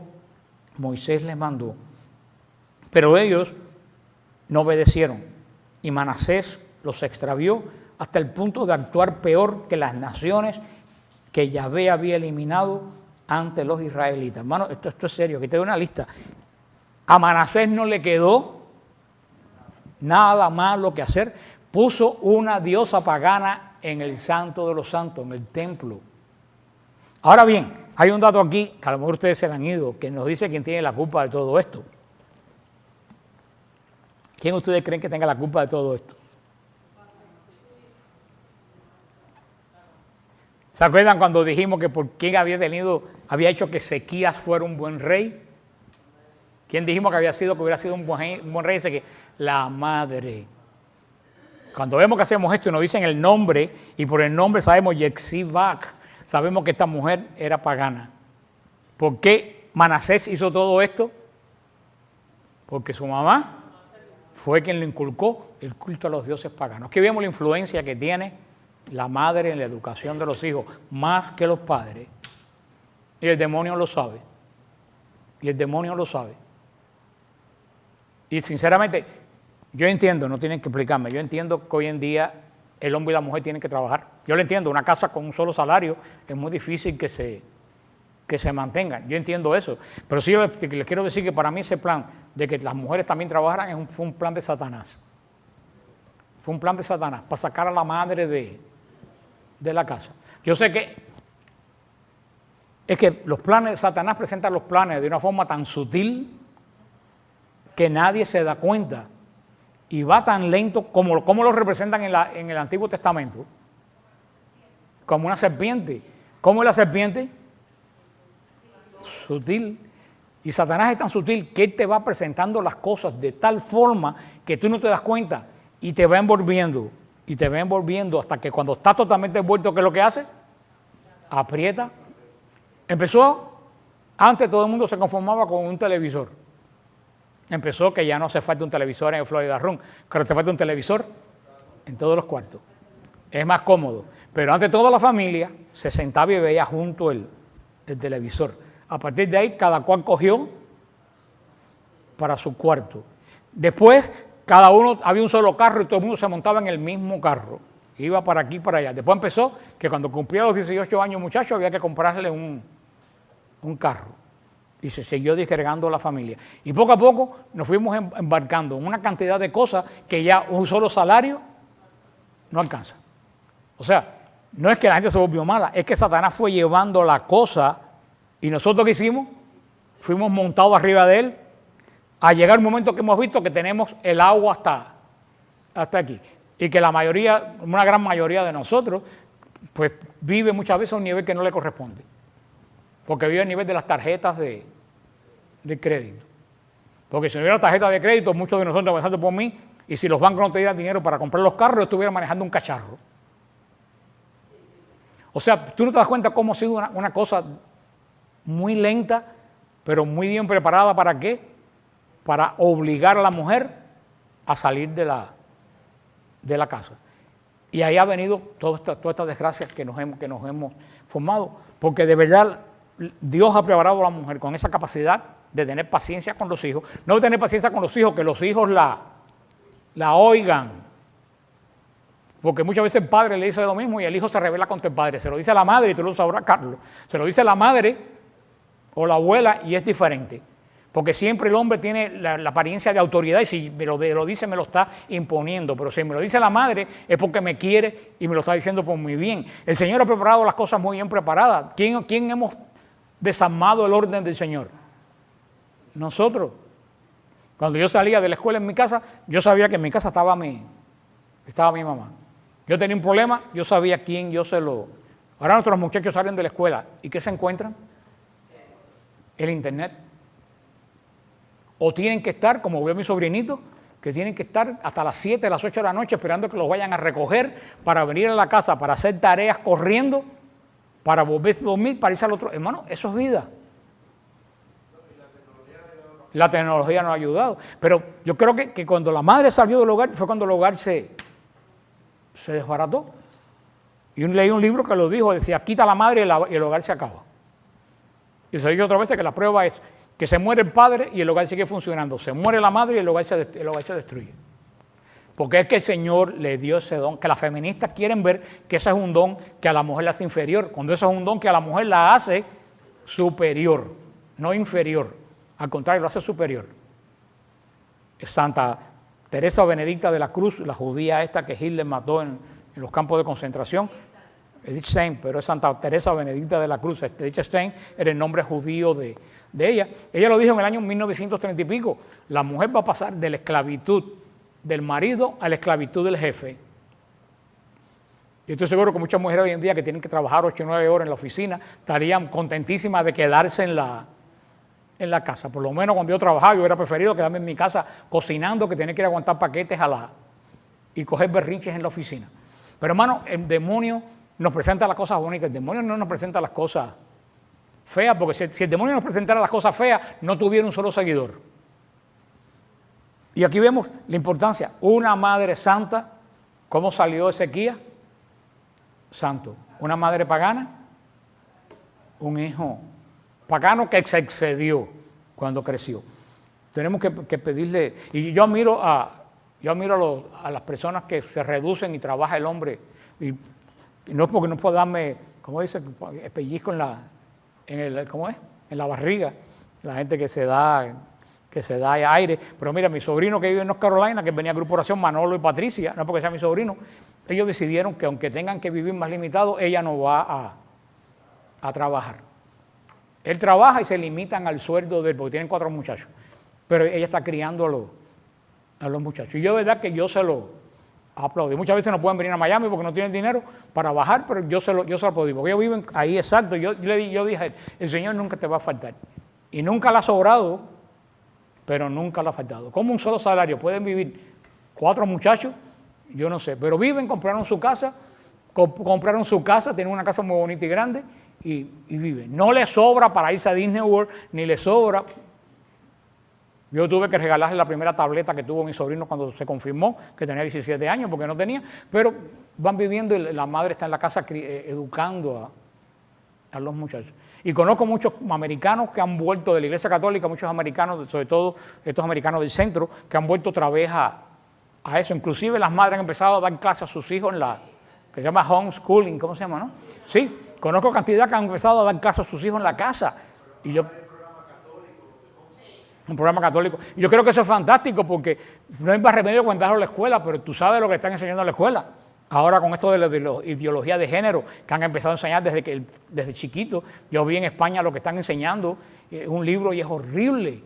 Moisés les mandó. Pero ellos no obedecieron y Manasés los extravió hasta el punto de actuar peor que las naciones que Yahvé había eliminado ante los israelitas. Hermano, esto es serio, aquí te doy una lista. A Manasés no le quedó nada malo que hacer. Puso una diosa pagana en el santo de los santos, en el templo. Ahora bien, hay un dato aquí, que a lo mejor ustedes se han ido, que nos dice quién tiene la culpa de todo esto. ¿Quién ustedes creen que tenga la culpa de todo esto? ¿Se acuerdan cuando dijimos que por quién había hecho que Ezequías fuera un buen rey? ¿Quién dijimos que hubiera sido un buen rey? Dice que la madre. Cuando vemos que hacemos esto y nos dicen el nombre, y por el nombre sabemos Yexibak, sabemos que esta mujer era pagana. ¿Por qué Manasés hizo todo esto? Porque su mamá fue quien le inculcó el culto a los dioses paganos. Aquí vemos la influencia que tiene la madre en la educación de los hijos, más que los padres. Y el demonio lo sabe. Y el demonio lo sabe. Y sinceramente, yo entiendo, no tienen que explicarme, yo entiendo que hoy en día el hombre y la mujer tienen que trabajar. Yo lo entiendo, una casa con un solo salario es muy difícil que se mantengan. Yo entiendo eso. Pero sí les quiero decir que para mí ese plan de que las mujeres también trabajaran fue un plan de Satanás. Fue un plan de Satanás para sacar a la madre de la casa. Yo sé que es que los planes de Satanás presentan los planes de una forma tan sutil que nadie se da cuenta y va tan lento como lo representan en el Antiguo Testamento, como una serpiente. ¿Cómo es la serpiente? Sutil. Y Satanás es tan sutil que él te va presentando las cosas de tal forma que tú no te das cuenta y te va envolviendo y te va envolviendo hasta que cuando está totalmente envuelto, ¿qué es lo que hace? Aprieta. Antes todo el mundo se conformaba con un televisor. Empezó que ya no hace falta un televisor en el Florida Room, pero te falta un televisor en todos los cuartos. Es más cómodo. Pero antes toda la familia se sentaba y veía junto el televisor. A partir de ahí, cada cual cogió para su cuarto. Después, cada uno, había un solo carro y todo el mundo se montaba en el mismo carro. Iba para aquí y para allá. Después empezó que cuando cumplía los 18 años, muchachos, había que comprarle un carro. Y se siguió disgregando la familia. Y poco a poco nos fuimos embarcando en una cantidad de cosas que ya un solo salario no alcanza. O sea, no es que la gente se volvió mala, es que Satanás fue llevando la cosa y nosotros ¿qué hicimos? Fuimos montados arriba de él a llegar un momento que hemos visto que tenemos el agua hasta aquí. Y que una gran mayoría de nosotros, pues vive muchas veces a un nivel que no le corresponde. Porque vive a nivel de las tarjetas de crédito. Porque si no hubiera tarjeta de crédito, muchos de nosotros, empezando por mí, y si los bancos no te dieran dinero para comprar los carros, yo estuviera manejando un cacharro. O sea, tú no te das cuenta cómo ha sido una cosa muy lenta, pero muy bien preparada. ¿Para qué? Para obligar a la mujer a salir de la casa. Y ahí ha venido todas estas desgracias que nos hemos formado, porque de verdad Dios ha preparado a la mujer con esa capacidad de tener paciencia con los hijos, no de tener paciencia con los hijos, que los hijos la oigan, porque muchas veces el padre le dice lo mismo y el hijo se revela contra el padre, se lo dice a la madre, y tú lo sabrás, Carlos, se lo dice a la madre o la abuela y es diferente. Porque siempre el hombre tiene la apariencia de autoridad y si me lo dice me lo está imponiendo. Pero si me lo dice la madre es porque me quiere y me lo está diciendo por mi bien. El Señor ha preparado las cosas muy bien preparadas. ¿Quién hemos desarmado el orden del Señor? Nosotros. Cuando yo salía de la escuela en mi casa, yo sabía que en mi casa estaba mi mamá. Yo tenía un problema, yo sabía quién yo se lo... Ahora nuestros muchachos salen de la escuela y ¿qué se encuentran? El internet. O tienen que estar, como veo a mi sobrinito, que tienen que estar hasta las 7, las 8 de la noche esperando que los vayan a recoger para venir a la casa, para hacer tareas corriendo, para volver a dormir, para irse al otro. Hermano, eso es vida. La tecnología nos ha ayudado. Pero yo creo que cuando la madre salió del hogar, fue cuando el hogar se desbarató. Y leí un libro que lo dijo, decía, quita la madre y el hogar se acaba. Y se dijo otra vez que la prueba es que se muere el padre y el hogar sigue funcionando. Se muere la madre y el hogar se destruye. Porque es que el Señor le dio ese don, que las feministas quieren ver que ese es un don que a la mujer la hace inferior, cuando eso es un don que a la mujer la hace superior, no inferior. Al contrario, lo hace superior. Santa Teresa Benedicta de la Cruz, la judía esta que Hitler mató en los campos de concentración, Edith Stein, pero es Santa Teresa Benedicta de la Cruz. Edith Stein era el nombre judío de ella. Ella lo dijo en el año 1930 y pico. La mujer va a pasar de la esclavitud del marido a la esclavitud del jefe. Y estoy seguro que muchas mujeres hoy en día que tienen que trabajar 8 o 9 horas en la oficina estarían contentísimas de quedarse en la casa. Por lo menos cuando yo trabajaba, yo hubiera preferido quedarme en mi casa cocinando que tener que ir a aguantar paquetes y coger berrinches en la oficina. Pero hermano, el demonio nos presenta las cosas bonitas, el demonio no nos presenta las cosas feas, porque si el demonio nos presentara las cosas feas, no tuviera un solo seguidor. Y aquí vemos la importancia, una madre santa, ¿cómo salió Ezequías? Santo. Una madre pagana, un hijo pagano que se excedió cuando creció. Tenemos que pedirle, y yo admiro a las personas que se reducen y trabaja el hombre, y no es porque no puedo darme, ¿cómo dice? El pellizco en la barriga, la gente que se da aire. Pero mira, mi sobrino que vive en North Carolina, que venía a Grupo Oración, Manolo y Patricia, no porque sea mi sobrino, ellos decidieron que aunque tengan que vivir más limitado, ella no va a trabajar. Él trabaja y se limitan al sueldo de él, porque tienen 4 muchachos. Pero ella está criando a los muchachos. Y yo, de verdad, que yo se lo aplaudí. Muchas veces no pueden venir a Miami porque no tienen dinero para bajar, pero yo se lo aplaudí. Porque ellos viven ahí, exacto. Yo dije a él, el Señor nunca te va a faltar. Y nunca le ha sobrado, pero nunca le ha faltado. ¿Cómo un solo salario pueden vivir 4 muchachos? Yo no sé. Pero compraron su casa, tienen una casa muy bonita y grande, y viven. No le sobra para irse a Disney World, ni le sobra. Yo tuve que regalarle la primera tableta que tuvo mi sobrino cuando se confirmó que tenía 17 años, porque no tenía, pero van viviendo y la madre está en la casa educando a los muchachos. Y conozco muchos americanos que han vuelto de la Iglesia Católica, muchos americanos, sobre todo estos americanos del centro, que han vuelto otra vez a eso. Inclusive las madres han empezado a dar clases a sus hijos en que se llama homeschooling, ¿cómo se llama, no? Sí, conozco cantidad que han empezado a dar clases a sus hijos en la casa. Y yo... Un programa católico. Y yo creo que eso es fantástico porque no hay más remedio que mandarlo a la escuela, pero tú sabes lo que están enseñando en la escuela. Ahora con esto de la ideología de género que han empezado a enseñar desde chiquito. Yo vi en España lo que están enseñando, un libro y es horrible,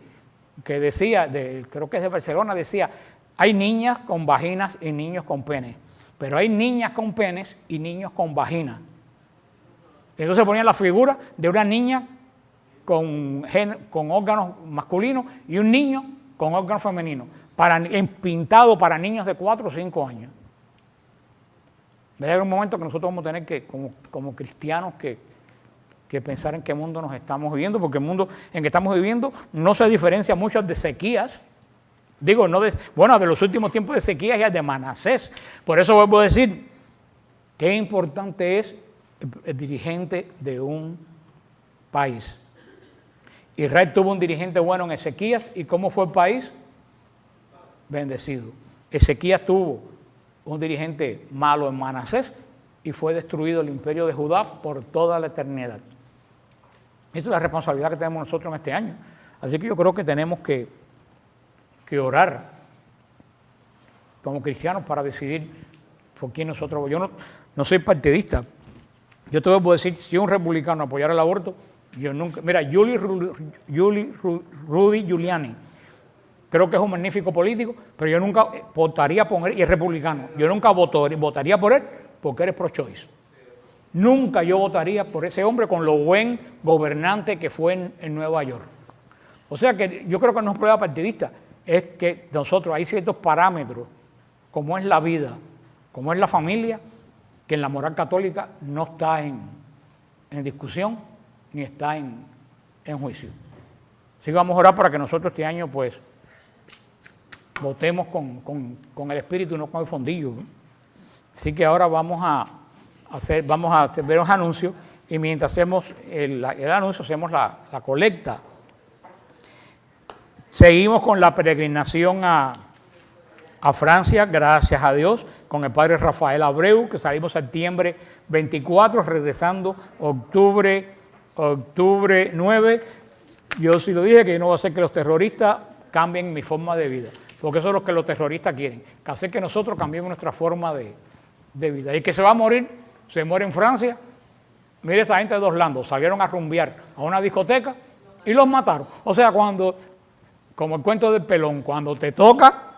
que decía, creo que es de Barcelona, decía, hay niñas con vaginas y niños con penes, pero hay niñas con penes y niños con vaginas. Entonces ponían la figura de una niña con órganos masculinos y un niño con órgano femenino, pintado para niños de 4 o 5 años. Va a llegar un momento que nosotros vamos a tener que, como cristianos, que pensar en qué mundo nos estamos viviendo, porque el mundo en que estamos viviendo no se diferencia mucho de sequías. Digo, de los últimos tiempos de sequías y de Manasés. Por eso vuelvo a decir, qué importante es el dirigente de un país. Israel tuvo un dirigente bueno en Ezequías, ¿y cómo fue el país? Bendecido. Ezequías tuvo un dirigente malo en Manasés y fue destruido el imperio de Judá por toda la eternidad. Esa es la responsabilidad que tenemos nosotros en este año. Así que yo creo que tenemos que orar como cristianos para decidir por quién nosotros. Yo no soy partidista. Yo te voy a decir, si un republicano apoyara el aborto, yo nunca. Mira, Rudy Giuliani, creo que es un magnífico político, pero yo nunca votaría por él, y es republicano. Yo nunca votaría por él porque eres pro-choice. Nunca yo votaría por ese hombre con lo buen gobernante que fue en Nueva York. O sea que yo creo que no es prueba partidista, es que nosotros hay ciertos parámetros, como es la vida, como es la familia, que en la moral católica no está en discusión ni está en juicio. Así que vamos a orar para que nosotros este año pues votemos con el espíritu y no con el fondillo, ¿no? Así que ahora vamos a hacer los anuncios, y mientras hacemos el anuncio hacemos la colecta. Seguimos con la peregrinación a Francia, gracias a Dios, con el padre Rafael Abreu, que salimos septiembre 24, regresando octubre 9. Yo sí lo dije, que yo no voy a hacer que los terroristas cambien mi forma de vida, porque eso es lo que los terroristas quieren, que hacer que nosotros cambiemos nuestra forma de vida. Y que se va a morir, se muere en Francia. Mire esa gente de dos landos, salieron a rumbear a una discoteca y los mataron. O sea, como el cuento del pelón, cuando te toca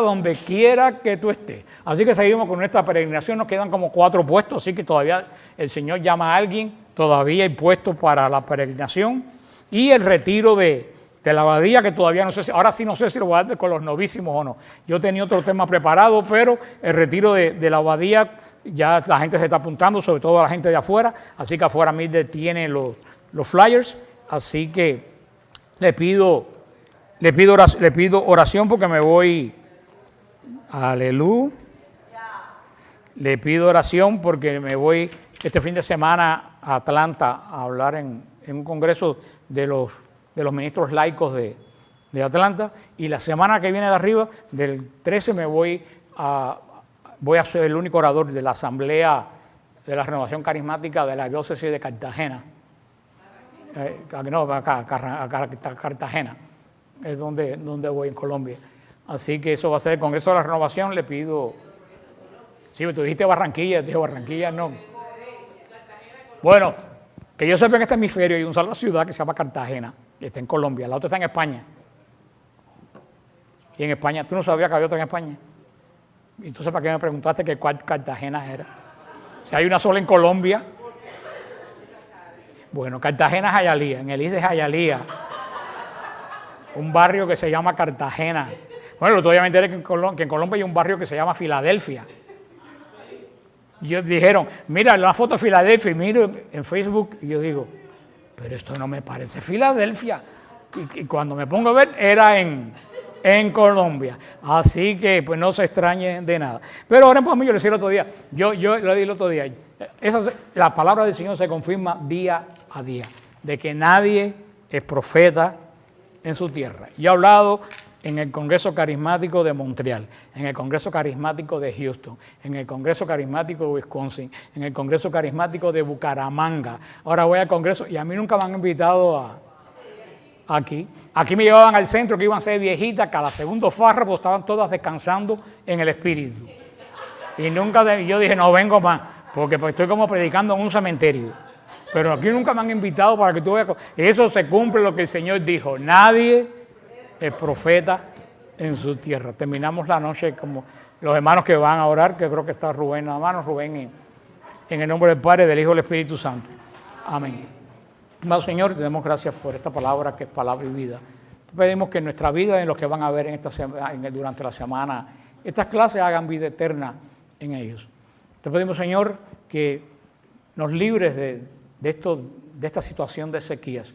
donde quiera que tú estés. Así que seguimos con nuestra peregrinación, nos quedan como 4 puestos, así que todavía el Señor llama a alguien, todavía hay puestos para la peregrinación, y el retiro de la abadía, que todavía no sé si, ahora sí no sé si lo voy a dar con los novísimos o no. Yo tenía otro tema preparado, pero el retiro de la abadía, ya la gente se está apuntando, sobre todo la gente de afuera, así que afuera Milder tiene los flyers, así que le pido oración porque me voy. Aleluya. Le pido oración porque me voy este fin de semana a Atlanta a hablar en un congreso de los ministros laicos de Atlanta, y la semana que viene de arriba, del 13, voy a ser el único orador de la Asamblea de la Renovación Carismática de la Diócesis de Cartagena. Cartagena es donde voy, en Colombia. Así que eso va a ser el Congreso de la Renovación. Le pido. Sí, tú dijiste Barranquilla, dije Barranquilla, no. Bueno, que yo sepa, en este hemisferio hay una sola ciudad que se llama Cartagena, que está en Colombia, la otra está en España. Y en España, ¿tú no sabías que había otra en España? Entonces, ¿para qué me preguntaste que cuál Cartagena era? Si hay una sola en Colombia. Bueno, Cartagena es Jayalía, en el isla de Jayalía, un barrio que se llama Cartagena. Bueno, el otro día me enteré que en Colombia hay un barrio que se llama Filadelfia. Y ellos dijeron, mira la foto de Filadelfia, y miro en Facebook, y yo digo, pero esto no me parece Filadelfia. Y cuando me pongo a ver, era en Colombia. Así que pues no se extrañen de nada. Pero ahora por mí, yo le decía el otro día, yo lo dije el otro día, la palabra del Señor se confirma día a día, de que nadie es profeta en su tierra. Yo he hablado en el Congreso Carismático de Montreal, en el Congreso Carismático de Houston, en el Congreso Carismático de Wisconsin, en el Congreso Carismático de Bucaramanga. Ahora voy al Congreso y a mí nunca me han invitado aquí. Aquí me llevaban al centro, que iban a ser viejitas, cada segundo párrafo estaban todas descansando en el espíritu. Y yo dije, no vengo más, porque pues estoy como predicando en un cementerio. Pero aquí nunca me han invitado para que tú veas. Eso se cumple lo que el Señor dijo. Nadie es profeta en su tierra. Terminamos la noche como los hermanos que van a orar, que creo que está Rubén, nada más, Rubén, en el nombre del Padre, del Hijo y del Espíritu Santo. Amén. Amado Señor, te damos gracias por esta palabra que es palabra y vida. Te pedimos que en nuestra vida, en los que van a ver durante la semana, estas clases hagan vida eterna en ellos. Te pedimos, Señor, que nos libres de esta situación de sequías,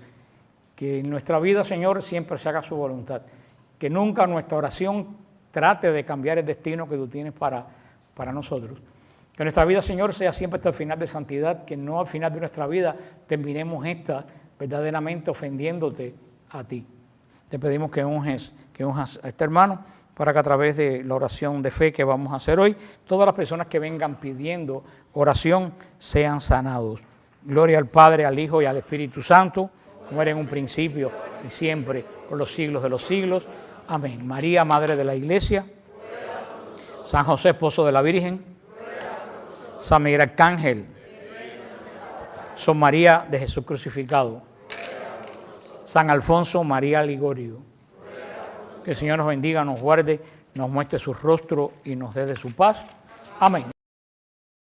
que en nuestra vida, Señor, siempre se haga su voluntad, que nunca nuestra oración trate de cambiar el destino que tú tienes para nosotros. Que nuestra vida, Señor, sea siempre hasta el final de santidad, que no al final de nuestra vida terminemos verdaderamente ofendiéndote a ti. Te pedimos que unjas a este hermano para que a través de la oración de fe que vamos a hacer hoy, todas las personas que vengan pidiendo oración sean sanados. Gloria al Padre, al Hijo y al Espíritu Santo, como era en un principio y siempre, por los siglos de los siglos. Amén. María, Madre de la Iglesia, San José, esposo de la Virgen, San Miguel Arcángel, San María de Jesús crucificado, San Alfonso María Ligorio. Que el Señor nos bendiga, nos guarde, nos muestre su rostro y nos dé de su paz. Amén.